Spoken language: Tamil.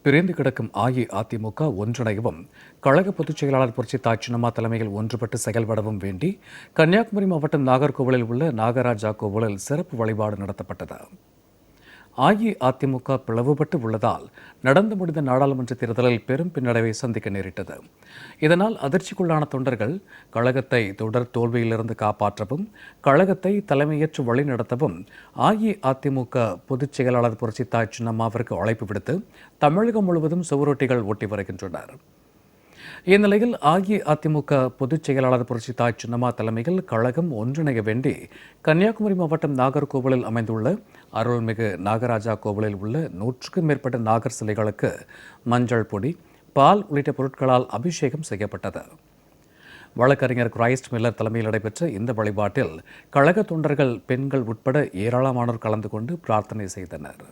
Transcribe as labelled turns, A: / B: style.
A: பிரிந்து கிடக்கும் அஇஅதிமுக ஒன்றிணையவும் கழக பொதுச் செயலாளர் புரட்சித்தாய் சின்னம்மா தலைமையில் ஒன்றுபட்டு செயல்படவும் வேண்டி கன்னியாகுமரி மாவட்டம் நாகர்கோவிலில் உள்ள நாகராஜா கோவிலில் சிறப்பு வழிபாடு நடத்தப்பட்டது. அஇஅதிமுக பிளவுபட்டு உள்ளதால் நடந்து முடிந்த நாடாளுமன்ற தேர்தலில் பெரும் பின்னடைவை சந்திக்க நேரிட்டது. இதனால் அதிர்ச்சிக்குள்ளான தொண்டர்கள் கழகத்தை தொடர் தோல்வியிலிருந்து காப்பாற்றவும் கழகத்தை தலைமையேற்று வழிநடத்தவும் அஇஅதிமுக பொதுச் செயலாளர் புரட்சித்தாய் சின்னம்மாவிற்கு அழைப்பு விடுத்து தமிழகம் முழுவதும் சுவரொட்டிகள் ஒட்டி வருகின்றனர். இந்நிலையில் அஇஅதிமுக பொதுச் செயலாளர் புரட்சித்தாய் சின்னம்மா தலைமையில் கழகம் ஒன்றிணைய வேண்டி கன்னியாகுமரி மாவட்டம் நாகர்கோவிலில் அமைந்துள்ள அருள்மிகு நாகராஜா கோவிலில் உள்ள 100க்கும் மேற்பட்ட நாகர் சிலைகளுக்கு மஞ்சள் பொடி, பால் உள்ளிட்ட பொருட்களால் அபிஷேகம் செய்யப்பட்டது. வழக்கறிஞர் கிரைஸ்ட் மில்லர் தலைமையில் நடைபெற்ற இந்த வழிபாட்டில் கழக தொண்டர்கள், பெண்கள் உட்பட ஏராளமானோர் கலந்து கொண்டு பிரார்த்தனை செய்தனர்.